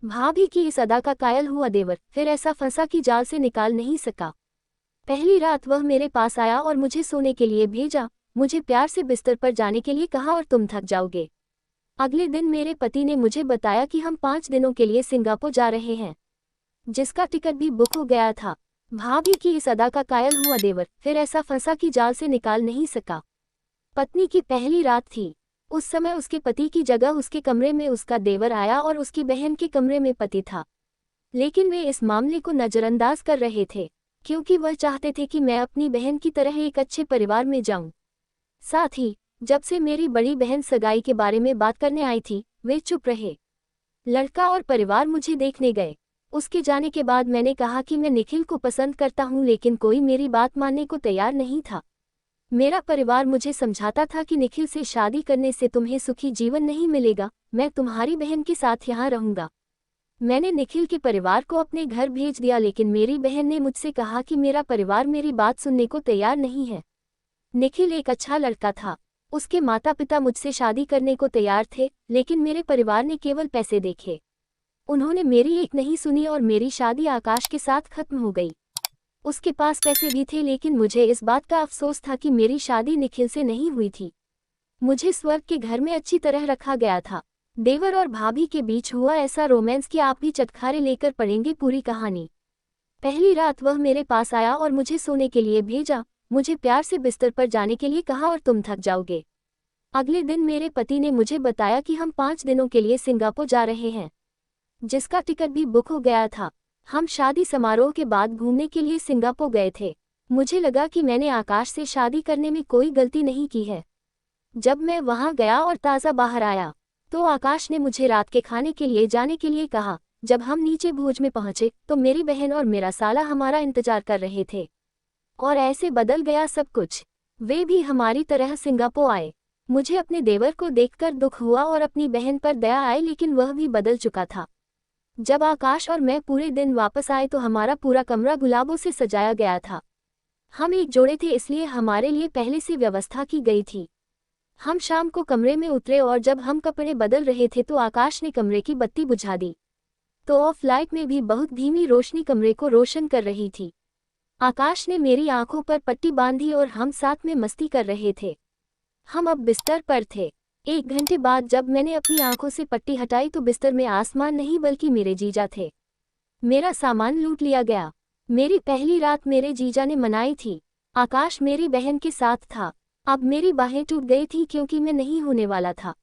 भाभी की इस अदा का कायल हुआ देवर फिर ऐसा फंसा कि जाल से निकाल नहीं सका। पहली रात वह मेरे पास आया और मुझे सोने के लिए भेजा, मुझे प्यार से बिस्तर पर जाने के लिए कहा और तुम थक जाओगे। अगले दिन मेरे पति ने मुझे बताया कि हम 5 दिनों के लिए सिंगापुर जा रहे हैं, जिसका टिकट भी बुक हो गया था। भाभी की इस अदा का कायल हुआ देवर फिर ऐसा फंसा कि जाल से निकाल नहीं सका। पत्नी की पहली रात थी। उस समय उसके पति की जगह उसके कमरे में उसका देवर आया और उसकी बहन के कमरे में पति था। लेकिन वे इस मामले को नजरअंदाज कर रहे थे, क्योंकि वह चाहते थे कि मैं अपनी बहन की तरह एक अच्छे परिवार में जाऊं। साथ ही जब से मेरी बड़ी बहन सगाई के बारे में बात करने आई थी, वे चुप रहे। लड़का और परिवार मुझे देखने गए। उसके जाने के बाद मैंने कहा कि मैं निखिल को पसंद करता हूं, लेकिन कोई मेरी बात मानने को तैयार नहीं था। मेरा परिवार मुझे समझाता था कि निखिल से शादी करने से तुम्हें सुखी जीवन नहीं मिलेगा, मैं तुम्हारी बहन के साथ यहाँ रहूंगा। मैंने निखिल के परिवार को अपने घर भेज दिया, लेकिन मेरी बहन ने मुझसे कहा कि मेरा परिवार मेरी बात सुनने को तैयार नहीं है। निखिल एक अच्छा लड़का था, उसके माता पिता मुझसे शादी करने को तैयार थे, लेकिन मेरे परिवार ने केवल पैसे देखे। उन्होंने मेरी एक नहीं सुनी और मेरी शादी आकाश के साथ खत्म हो गई। उसके पास पैसे भी थे, लेकिन मुझे इस बात का अफसोस था कि मेरी शादी निखिल से नहीं हुई थी। मुझे स्वर्ग के घर में अच्छी तरह रखा गया था। देवर और भाभी के बीच हुआ ऐसा रोमांस कि आप भी चटखारे लेकर पढ़ेंगे पूरी कहानी। पहली रात वह मेरे पास आया और मुझे सोने के लिए भेजा, मुझे प्यार से बिस्तर पर जाने के लिए कहा और तुम थक जाओगे। अगले दिन मेरे पति ने मुझे बताया कि हम 5 दिनों के लिए सिंगापुर जा रहे हैं, जिसका टिकट भी बुक हो गया था। हम शादी समारोह के बाद घूमने के लिए सिंगापुर गए थे। मुझे लगा कि मैंने आकाश से शादी करने में कोई गलती नहीं की है। जब मैं वहां गया और ताज़ा बाहर आया, तो आकाश ने मुझे रात के खाने के लिए जाने के लिए कहा। जब हम नीचे भोज में पहुंचे तो मेरी बहन और मेरा साला हमारा इंतजार कर रहे थे। और ऐसे बदल गया सब कुछ। वे भी हमारी तरह सिंगापुर आए। मुझे अपने देवर को देखकर दुख हुआ और अपनी बहन पर दया आई, लेकिन वह भी बदल चुका था। जब आकाश और मैं पूरे दिन वापस आए तो हमारा पूरा कमरा गुलाबों से सजाया गया था। हम एक जोड़े थे, इसलिए हमारे लिए पहले से व्यवस्था की गई थी। हम शाम को कमरे में उतरे और जब हम कपड़े बदल रहे थे तो आकाश ने कमरे की बत्ती बुझा दी। तो ऑफ लाइट में भी बहुत धीमी रोशनी कमरे को रोशन कर रही थी। आकाश ने मेरी आंखों पर पट्टी बांधी और हम साथ में मस्ती कर रहे थे। हम अब बिस्तर पर थे। 1 घंटे बाद जब मैंने अपनी आंखों से पट्टी हटाई तो बिस्तर में आसमान नहीं बल्कि मेरे जीजा थे। मेरा सामान लूट लिया गया। मेरी पहली रात मेरे जीजा ने मनाई थी। आकाश मेरी बहन के साथ था। अब मेरी बाहें टूट गई थी क्योंकि मैं नहीं होने वाला था।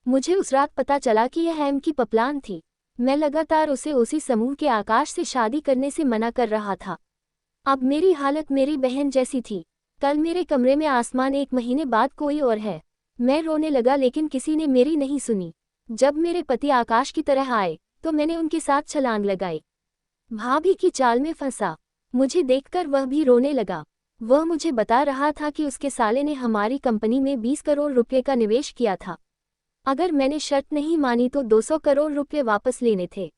मुझे उस रात पता चला कि यह हैम की पप्लान थी। मैं लगातार उसे उसी समूह के आकाश से शादी करने से मना कर रहा था। अब मेरी हालत मेरी बहन जैसी थी। कल मेरे कमरे में आसमान, 1 महीने बाद कोई और है। मैं रोने लगा, लेकिन किसी ने मेरी नहीं सुनी। जब मेरे पति आकाश की तरह आए तो मैंने उनके साथ छलांग लगाई। भाभी की चाल में फंसा। मुझे देखकर वह भी रोने लगा। वह मुझे बता रहा था कि उसके साले ने हमारी कंपनी में 20 करोड़ रुपए का निवेश किया था। अगर मैंने शर्त नहीं मानी तो 200 करोड़ रुपए वापस लेने थे।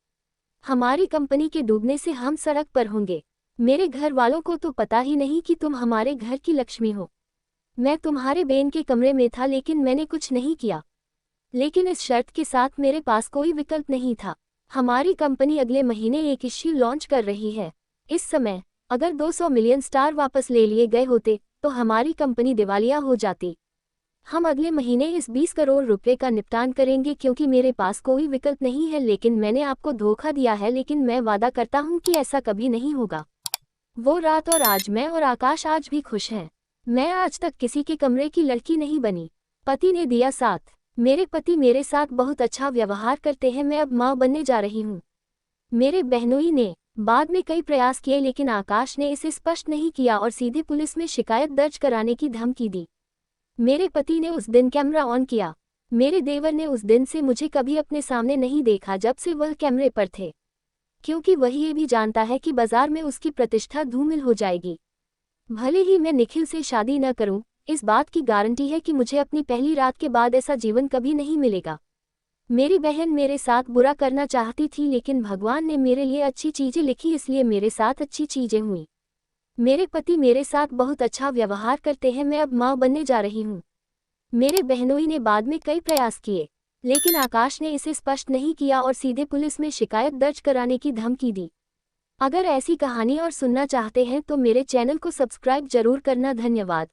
हमारी कंपनी के डूबने से हम सड़क पर होंगे। मेरे घर वालों को तो पता ही नहीं कि तुम हमारे घर की लक्ष्मी हो। मैं तुम्हारे बहन के कमरे में था, लेकिन मैंने कुछ नहीं किया। लेकिन इस शर्त के साथ मेरे पास कोई विकल्प नहीं था। हमारी कंपनी अगले महीने एक इश्यू लॉन्च कर रही है। इस समय अगर 200 मिलियन स्टार वापस ले लिए गए होते तो हमारी कंपनी दिवालिया हो जाती। हम अगले महीने इस 20 करोड़ रुपए का निपटान करेंगे क्योंकि मेरे पास कोई विकल्प नहीं है। लेकिन मैंने आपको धोखा दिया है, लेकिन मैं वादा करता हूं कि ऐसा कभी नहीं होगा। वो रात और आज मैं और आकाश आज भी खुश हैं। मैं आज तक किसी के कमरे की लड़की नहीं बनी। पति ने दिया साथ। मेरे पति मेरे साथ बहुत अच्छा व्यवहार करते हैं। मैं अब माँ बनने जा रही हूँ। मेरे बहनोई ने बाद में कई प्रयास किए, लेकिन आकाश ने इसे स्पष्ट नहीं किया और सीधे पुलिस में शिकायत दर्ज कराने की धमकी दी। मेरे पति ने उस दिन कैमरा ऑन किया। मेरे देवर ने उस दिन से मुझे कभी अपने सामने नहीं देखा जब से वह कैमरे पर थे, क्योंकि वह ये भी जानता है कि बाजार में उसकी प्रतिष्ठा धूमिल हो जाएगी। भले ही मैं निखिल से शादी न करूं, इस बात की गारंटी है कि मुझे अपनी पहली रात के बाद ऐसा जीवन कभी नहीं मिलेगा। मेरी बहन मेरे साथ बुरा करना चाहती थी, लेकिन भगवान ने मेरे लिए अच्छी चीजें लिखी, इसलिए मेरे साथ अच्छी चीजें हुई। मेरे पति मेरे साथ बहुत अच्छा व्यवहार करते हैं। मैं अब माँ बनने जा रही हूँ। मेरे बहनोई ने बाद में कई प्रयास किए, लेकिन आकाश ने इसे स्पष्ट नहीं किया और सीधे पुलिस में शिकायत दर्ज कराने की धमकी दी। अगर ऐसी कहानी और सुनना चाहते हैं तो मेरे चैनल को सब्सक्राइब जरूर करना। धन्यवाद।